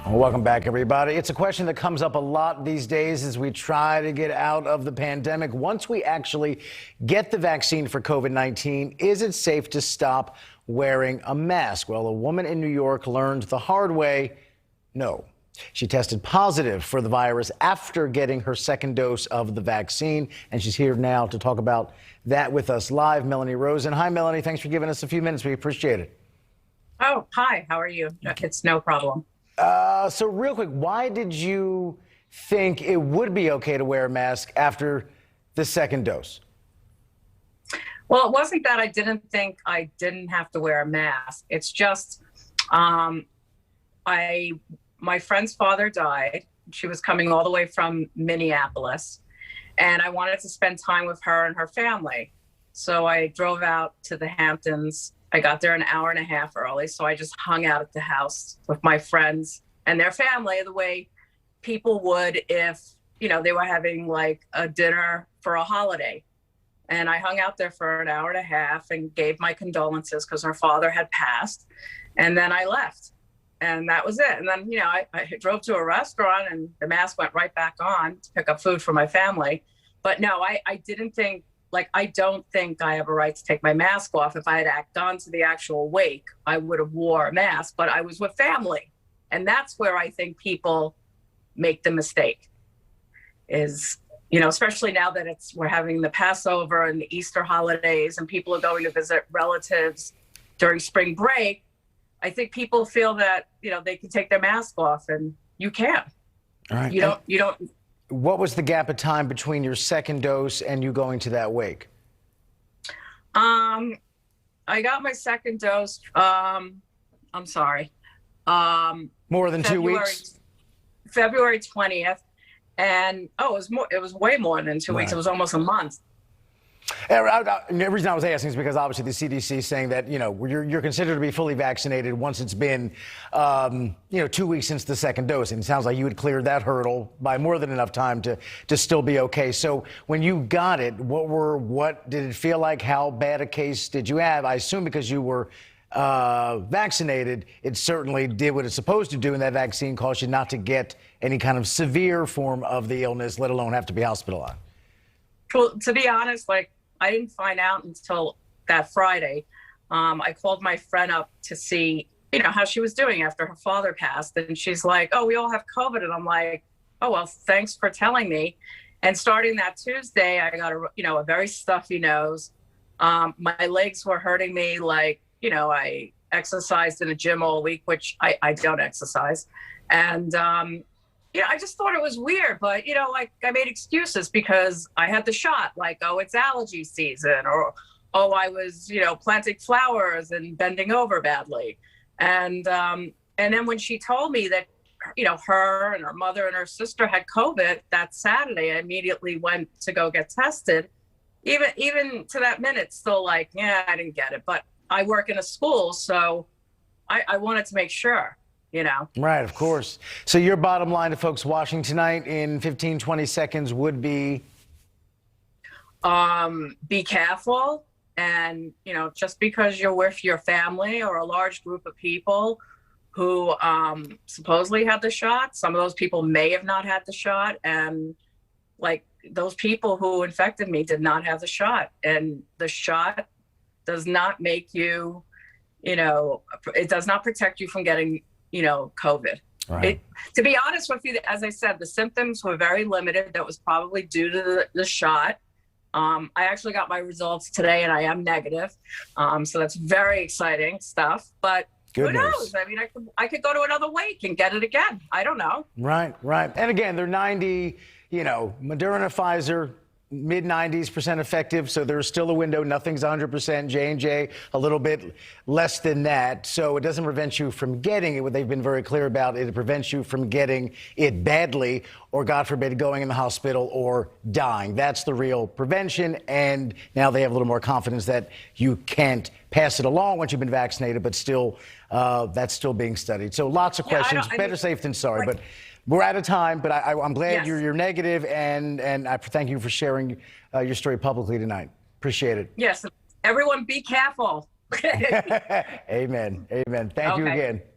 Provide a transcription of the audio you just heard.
Well, welcome back, everybody. It's a question that comes up a lot these days as we try to get out of the pandemic. Once we actually get the vaccine for COVID-19, is it safe to stop wearing a mask? Well, a woman in New York learned the hard way, no. She tested positive for the virus after getting her second dose of the vaccine, and she's here now to talk about that with us live. Melanie Rosen. Hi, Melanie. Thanks for giving us a few minutes. We appreciate it. Oh, hi. How are you? It's no problem. So real quick, why did you think it would be okay to wear a mask after the second dose? Well, it wasn't that I didn't think I didn't have to wear a mask. It's just my friend's father died. She was coming all the way from Minneapolis, and I wanted to spend time with her and her family. So I drove out to the Hamptons. I got there an hour and a half early, so I just hung out at the house with my friends and their family the way people would if, they were having like a dinner for a holiday. And I hung out there for an hour and a half and gave my condolences because her father had passed. And then I left. And that was it. And then, I drove to a restaurant and the mask went right back on to pick up food for my family. But no, I didn't think, I don't think I have a right to take my mask off. If I had gone to the actual wake, I would have wore a mask, but I was with family. And that's where I think people make the mistake is, especially now that we're having the Passover and the Easter holidays and people are going to visit relatives during spring break. I think people feel that, they can take their mask off, and you can. All right. You don't. What was the gap of time between your second dose and you going to that wake? I got my second dose. I'm sorry. More than 2 weeks? February 20th. And it was way more than 2 weeks. It was almost a month. The reason I was asking is because obviously the CDC is saying that, you're considered to be fully vaccinated once it's been, 2 weeks since the second dose. And it sounds like you had cleared that hurdle by more than enough time to still be okay. So when you got it, what did it feel like? How bad a case did you have? I assume because you were vaccinated, it certainly did what it's supposed to do, and that vaccine caused you not to get any kind of severe form of the illness, let alone have to be hospitalized. Well, to be honest, I didn't find out until that Friday. I called my friend up to see, how she was doing after her father passed. And she's like, oh, we all have COVID. And I'm like, oh, well, thanks for telling me. And starting that Tuesday, I got a very stuffy nose. My legs were hurting me. I exercised in a gym all week, which I don't exercise. And, I just thought it was weird, but, I made excuses because I had the shot, it's allergy season, or, I was, planting flowers and bending over badly. And then when she told me that, her and her mother and her sister had COVID that Saturday, I immediately went to go get tested. Even to that minute, still I didn't get it, but I work in a school, so I wanted to make sure. Right, of course. So your bottom line to folks watching tonight in 15, 20 seconds would be? Be careful. And, just because you're with your family or a large group of people who supposedly had the shot, some of those people may have not had the shot. And those people who infected me did not have the shot. And the shot does not make you, it does not protect you from getting COVID. Right. To be honest with you, as I said, the symptoms were very limited. That was probably due to the shot. I actually got my results today and I am negative. So that's very exciting stuff, but who knows? I mean, I could go to another wake and get it again. I don't know. Right. And again, they're 90, Moderna, Pfizer, mid-90s% effective, so there's still a window. Nothing's 100%. J&J, a little bit less than that. So it doesn't prevent you from getting it. What they've been very clear about, it prevents you from getting it badly or, God forbid, going in the hospital or dying. That's the real prevention. And now they have a little more confidence that you can't pass it along once you've been vaccinated, but still, that's still being studied. So lots of questions. Better safe than sorry. But we're out of time, but I'm glad you're negative, and I thank you for sharing your story publicly tonight. Appreciate it. Yes. Everyone be careful. Amen. Thank you again.